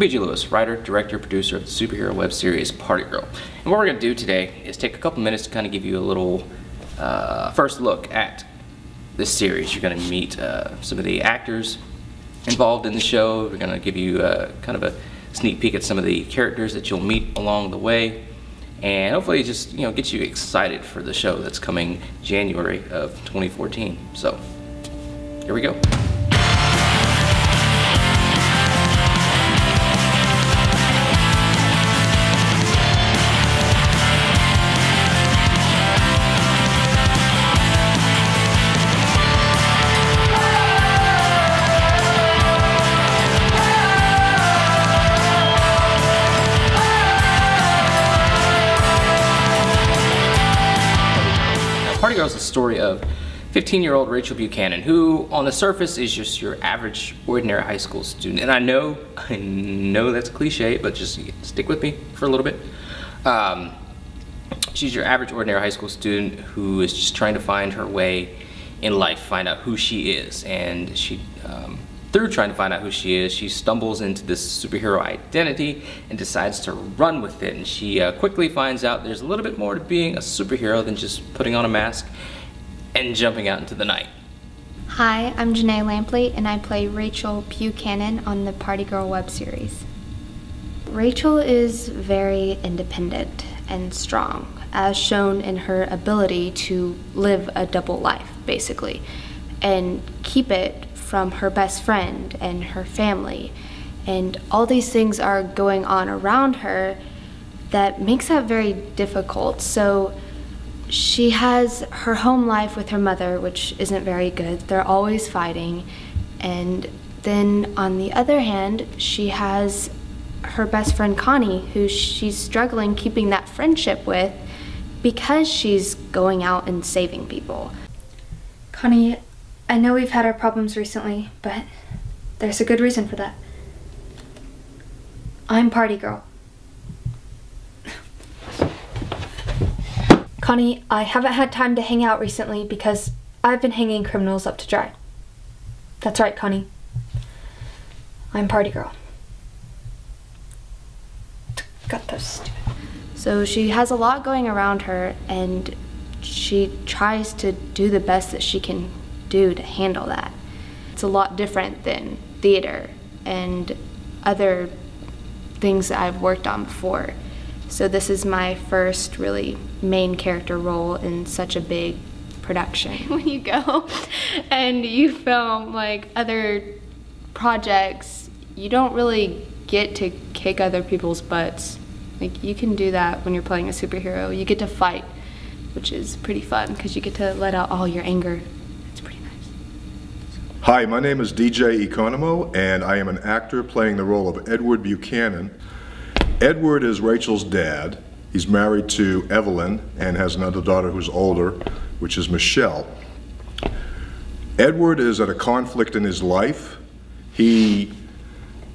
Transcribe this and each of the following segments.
PG Lewis, writer, director, producer of the superhero web series Party Girl. And what we're going to do today is take a couple minutes to kind of give you a little first look at this series. You're going to meet some of the actors involved in the show. We're going to give you kind of a sneak peek at some of the characters that you'll meet along the way, and hopefully just get you excited for the show that's coming January of 2014. So here we go. Party Girl is the story of 15-year-old Rachel Buchanan, who on the surface is just your average, ordinary high school student. And I know that's a cliche, but just stick with me for a little bit. She's your average, ordinary high school student who is just trying to find her way in life, find out who she is. And she, through trying to find out who she is, she stumbles into this superhero identity and decides to run with it. And she quickly finds out there's a little bit more to being a superhero than just putting on a mask and jumping out into the night. Hi, I'm Jeanne Lampley, and I play Rachel Buchanan on the Party Girl web series. Rachel is very independent and strong, as shown in her ability to live a double life, basically, and keep it from her best friend and her family. And all these things are going on around her that makes that very difficult. So she has her home life with her mother, which isn't very good. They're always fighting. And then on the other hand, she has her best friend Connie, who she's struggling keeping that friendship with because she's going out and saving people. Connie, I know we've had our problems recently, but there's a good reason for that. I'm Party Girl. Connie, I haven't had time to hang out recently because I've been hanging criminals up to dry. That's right, Connie. I'm Party Girl. Got those stupid. So she has a lot going around her, and she tries to do the best that she can do to handle that. It's a lot different than theater and other things that I've worked on before. So this is my first really main character role in such a big production. When you go and you film like other projects, you don't really get to kick other people's butts. Like, you can do that when you're playing a superhero. You get to fight, which is pretty fun because you get to let out all your anger. It's pretty nice. Hi, my name is DJ Economou, and I am an actor playing the role of Edward Buchanan. Edward is Rachel's dad. He's married to Evelyn and has another daughter who's older, which is Michelle. Edward is at a conflict in his life. He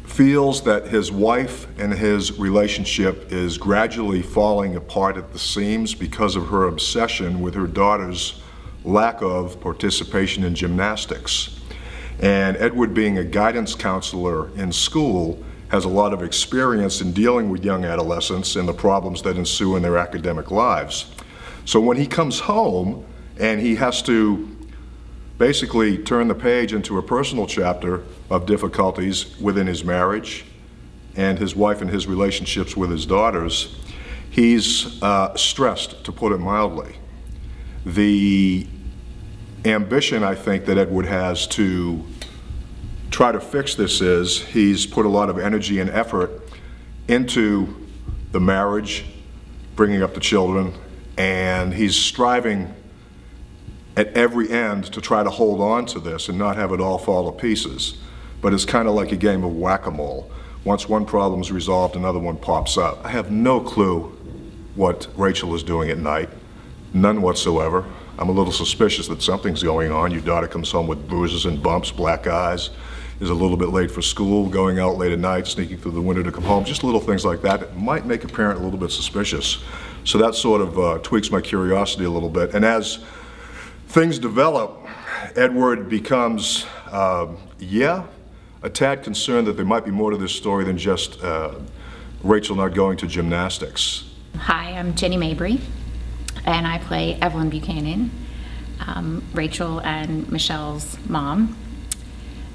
feels that his wife and his relationship is gradually falling apart at the seams because of her obsession with her daughter's lack of participation in gymnastics. And Edward, being a guidance counselor in school, has a lot of experience in dealing with young adolescents and the problems that ensue in their academic lives. So when he comes home and he has to basically turn the page into a personal chapter of difficulties within his marriage and his wife and his relationships with his daughters, he's stressed, to put it mildly. The ambition, I think, that Edward has to try to fix this is he's put a lot of energy and effort into the marriage, bringing up the children, and he's striving at every end to try to hold on to this and not have it all fall to pieces. But it's kind of like a game of whack-a-mole. Once one problem's resolved, another one pops up. I have no clue what Rachel is doing at night, none whatsoever. I'm a little suspicious that something's going on. Your daughter comes home with bruises and bumps, black eyes, is a little bit late for school, going out late at night, sneaking through the window to come home, just little things like that that might make a parent a little bit suspicious. So that sort of tweaks my curiosity a little bit. And as things develop, Edward becomes, a tad concerned that there might be more to this story than just Rachel not going to gymnastics. Hi, I'm Jenni Mabrey, and I play Evelyn Buchanan, Rachel and Michelle's mom.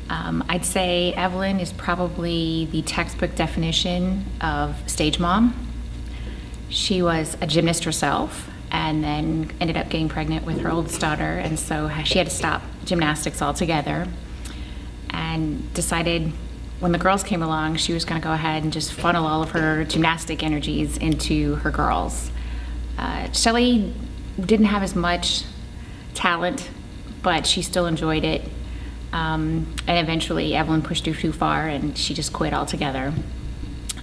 I'd say Evelyn is probably the textbook definition of stage mom. She was a gymnast herself and then ended up getting pregnant with her oldest daughter, and so she had to stop gymnastics altogether and decided when the girls came along she was going to go ahead and just funnel all of her gymnastic energies into her girls. Shelley didn't have as much talent, but she still enjoyed it. And eventually Evelyn pushed her too far and she just quit altogether,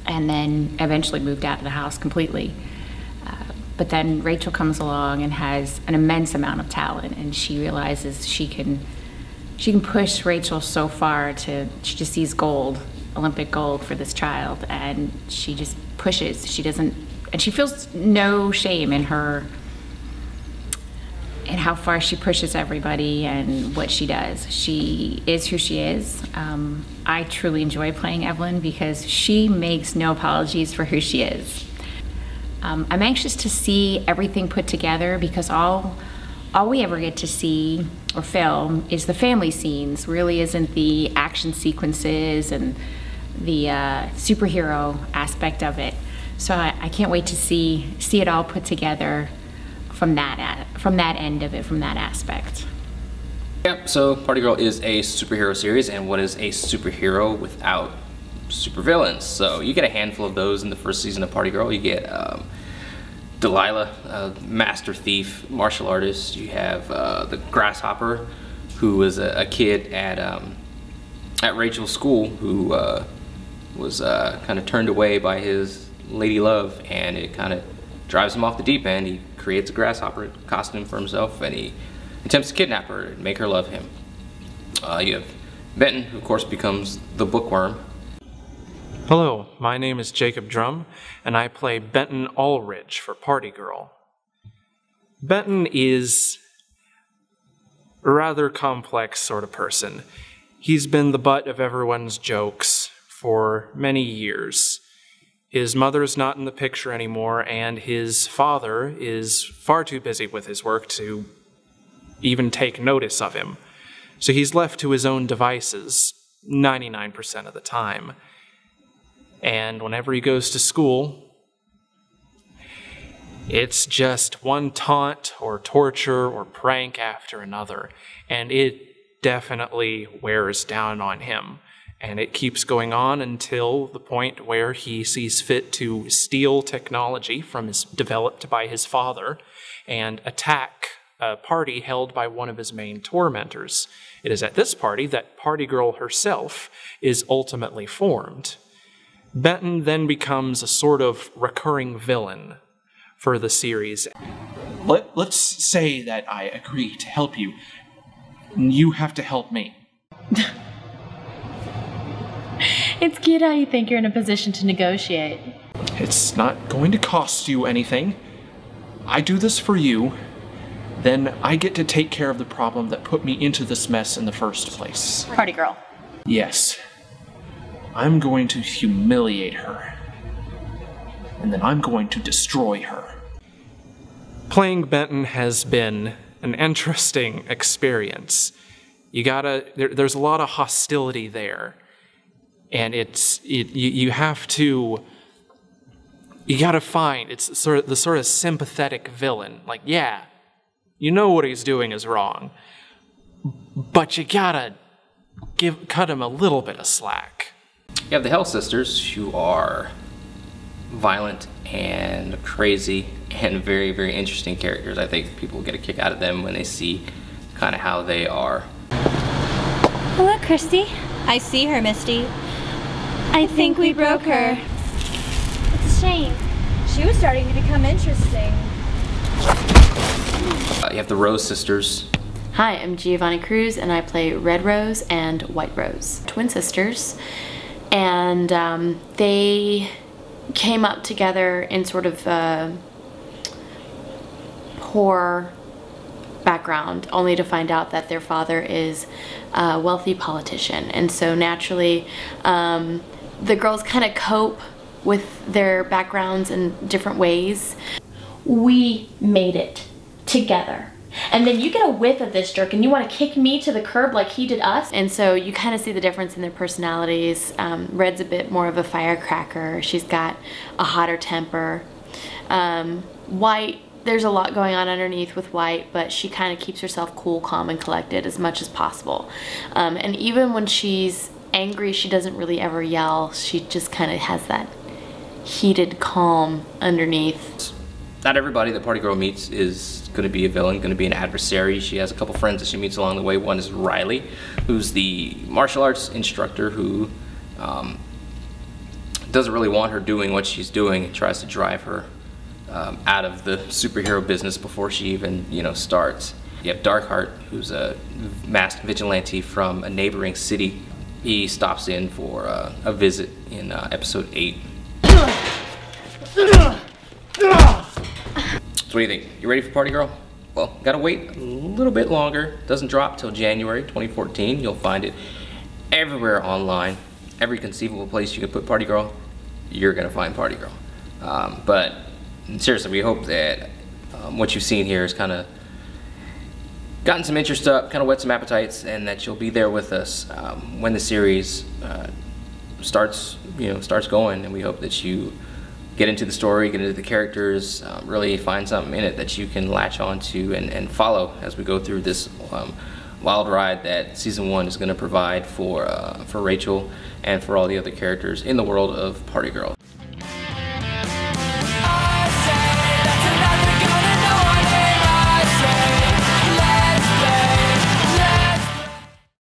and then eventually moved out of the house completely. But then Rachel comes along and has an immense amount of talent, and she realizes she can push Rachel so far she just sees gold, Olympic gold for this child, and she just pushes. She feels no shame in how far she pushes everybody and what she does. She is who she is. I truly enjoy playing Evelyn because she makes no apologies for who she is. I'm anxious to see everything put together because all we ever get to see or film is the family scenes, really isn't the action sequences and the superhero aspect of it. So I can't wait to see it all put together from that end of it, from that aspect. Yep, so Party Girl is a superhero series, and what is a superhero without supervillains? So you get a handful of those in the first season of Party Girl. You get Delilah, master thief, martial artist. You have the Grasshopper, who was a kid at Rachel's school who was kind of turned away by his lady love, and it kind of drives him off the deep end. He creates a grasshopper costume for himself, and he attempts to kidnap her and make her love him. You have Benton, who of course becomes the bookworm. Hello, my name is Jacob Drum, and I play Benton Alridge for Party Girl. Benton is a rather complex sort of person. He's been the butt of everyone's jokes for many years. His mother's not in the picture anymore, and his father is far too busy with his work to even take notice of him. So he's left to his own devices 99% of the time. And whenever he goes to school, it's just one taunt or torture or prank after another, and it definitely wears down on him. And it keeps going on until the point where he sees fit to steal technology developed by his father and attack a party held by one of his main tormentors. It is at this party that Party Girl herself is ultimately formed. Benton then becomes a sort of recurring villain for the series. Let's say that I agree to help you. You have to help me. It's cute how you think you're in a position to negotiate. It's not going to cost you anything. I do this for you, then I get to take care of the problem that put me into this mess in the first place. Party Girl. Yes. I'm going to humiliate her. And then I'm going to destroy her. Playing Benton has been an interesting experience. There's a lot of hostility there. And you gotta find, it's the sort of sympathetic villain. Like, yeah, you know what he's doing is wrong, but you gotta cut him a little bit of slack. You have the Hell Sisters, who are violent and crazy and very, very interesting characters. I think people get a kick out of them when they see kind of how they are. Hello, Christy. I see her, Misty. I think we broke her. It's a shame. She was starting to become interesting. You have the Rose Sisters. Hi, I'm Giovannie Cruz, and I play Red Rose and White Rose, twin sisters. And they came up together in sort of poor background, only to find out that their father is a wealthy politician. And so naturally, the girls kind of cope with their backgrounds in different ways. We made it together. And then you get a whiff of this jerk and you want to kick me to the curb like he did us? And so you kind of see the difference in their personalities. Red's a bit more of a firecracker. She's got a hotter temper. White, there's a lot going on underneath with White, but she kind of keeps herself cool, calm, and collected as much as possible. And even when she's angry, she doesn't really ever yell. She just kind of has that heated calm underneath. Not everybody that Party Girl meets is going to be a villain, going to be an adversary. She has a couple friends that she meets along the way. One is Riley, who's the martial arts instructor who doesn't really want her doing what she's doing and tries to drive her out of the superhero business before she even, starts. You have Darkheart, who's a masked vigilante from a neighboring city. He stops in for a visit in episode 8. So what do you think? You ready for Party Girl? Well, gotta wait a little bit longer. Doesn't drop till January 2014. You'll find it everywhere online. Every conceivable place you can put Party Girl, you're gonna find Party Girl. But seriously, we hope that what you've seen here has kind of gotten some interest up, kind of whet some appetites, and that you'll be there with us when the series starts going. And we hope that you get into the story, get into the characters, really find something in it that you can latch onto and follow as we go through this wild ride that season 1 is going to provide for Rachel and for all the other characters in the world of Party Girl.